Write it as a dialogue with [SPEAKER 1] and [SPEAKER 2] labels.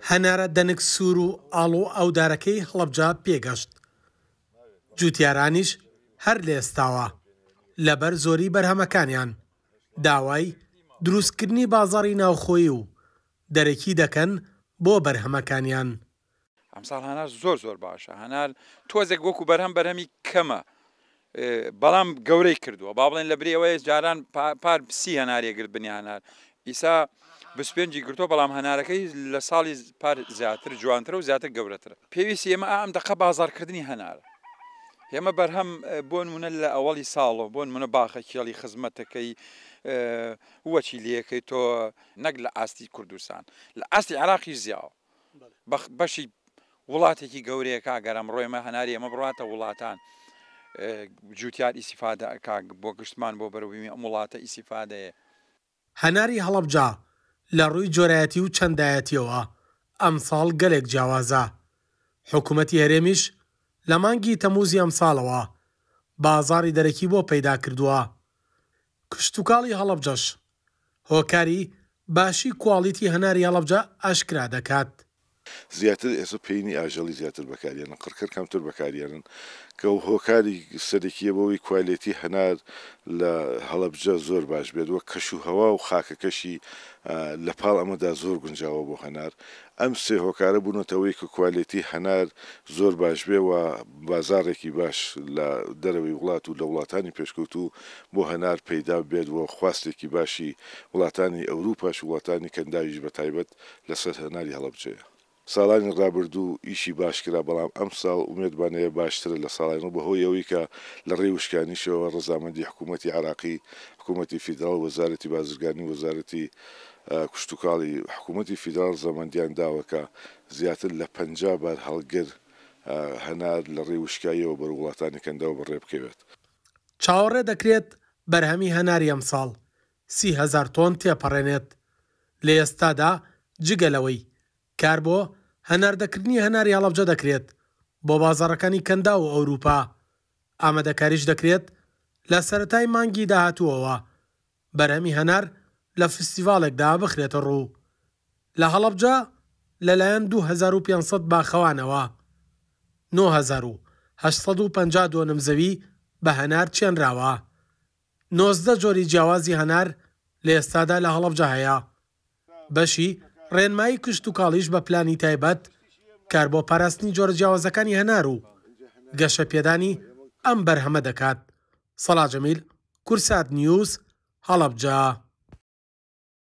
[SPEAKER 1] هەنارە دەنک سوور و ئاڵۆ ئەودارەکەی هەڵەبجە پێگەشت. جوتیارانیش هەر لێستاوە لەبەر زۆری بەرهەمەکانیان داوای دروستکردنی بازاڕی ناوخۆیی و دەرەکی دەکەن بۆ بەرهەمەکانیان.
[SPEAKER 2] ئەمساڵ هەنار زۆر باشە. هەنار تۆزێک وەکو بەرهەمی کەمە، بەڵام گەورەی کردووە. با بڵێن لە برێەوەی جاران پار سی هەنارێگرت بنی هەنار. ئیسا 25 گرتۆ، بەڵام هەنارەکەی لە ساڵی پار زیاتر جوانترە و زیاتر گەورەترە. پێویستی ئێمە ئەم دەقە بازارکردنی هەنارە. ئێمە بەرهەم بۆ نمونە لە ئەوەڵی ساڵەوە بۆ نمونە باخە کێڵی خزمەتەکەی وەچی لەکەی تۆ نەک لە ئاستی کوردستان، لە ئاستی عراقی زیاوە بەشی وڵاتێکی گەورەیە کاگەرم ڕۆیمە هەناری ئەمە بڕاتە وڵاتان جوتیار ئیسیفادە بۆ گشتمان بۆ بەرەوەی ئەم وڵاتە ئیسیفادەیە.
[SPEAKER 1] هەناری هەڵەبجە لە ڕووی جۆرایەتی و چەندایەتیەوە ئەمساڵ گەلێک جیاوازە. حکوومەتی هەرێمیش لە مانگی تەمووزی ئەمساڵەوە بازاڕی دەرەکی بۆ پەیدا کردووە. کشتتوکاڵی هەڵەبجەش هۆکاری باشی کواڵیتی هەناری هەڵەبجە ئاشکرا دەکات.
[SPEAKER 3] زیاتر ئێستا پێینی ئاژەڵی زیاتر بەکاریانن، قڕکەر کەمتر بەکاریانن کە هۆکاری سەرەکیە بەوەی کوالێتی هەنار لە هەڵەبجە زۆر باش بێت، وە کەش و هەوا و خاکەکەشی لە پاڵ ئەمەدا زۆر گونجاوە بۆ هەنار. ئەم سێ هۆکارە بوونەتەوەی کە کوالێتی هەنار زۆر باش بێ و بازارێکی باش لە دەرەوەی وڵات و لە وڵاتانی پێشکەوتوو بۆ هەنار پەیدا بێت و خواستێکی باشی وڵاتانی ئەوروپاش وڵاتانی کەنداویش بە تایبەت لەسەر هەناری هەڵەبجەیە. ساڵانی ڕابردوو ئیشی باشکرا، بەڵام ئەم ساڵ ئومێدبانەیە باشترە لە ساڵانی بەهۆی ئەوەی کە لە ڕێی وشکانیشەوە ڕەزامەندی حکوومەتی عراقی، حکوومەتی فیدراڵ، وەزارەتی بازرگانی، وەزارەتی کشتتوکاڵی حکوومەتی فیدراڵ زەمەندیان داوە کە زیاتر لە 50 بار هەڵگر هەنار لە ڕێی وشکاییەوە بەر وڵاتانی کەنداوە بەڕێ بکەوێت.
[SPEAKER 1] چاوەڕێ دەکرێت بەرهەمی هەناری ئەمساڵ 30,000 تۆن تێپەڕێنێت. لە ئێستادا جگەلەوەی کار بۆ هەناردەکردنی هەناری هەڵەبجە دەکرێت بۆ بازاڕەکانی کەندا و ئەوروپا. ئامادەکاریش دەکرێت لە سەرەتای مانگی داهاتووەوە بەرهەمی هەنار لە فستیڤالێکدا بخرێتە ڕوو. لە هەڵەبجە لەلایەن 2500 باخەوانەوە 9852 نمزەوی بە هەنار چێنراوە. 19 جۆری جیاوازی هەنار لە ئێستادا لە هەڵەبجە هەیە. بەشی ڕێنمایی کشتتوکاڵیش بە پلانی تایبەت کار بۆ پاراستنی جۆرە جیاوازەکانی هەنار و گەشە پێدانی ئەم بەرهەمە دەکات. سەلاح جەمیل، کورسات نیوز، هەڵەبجە.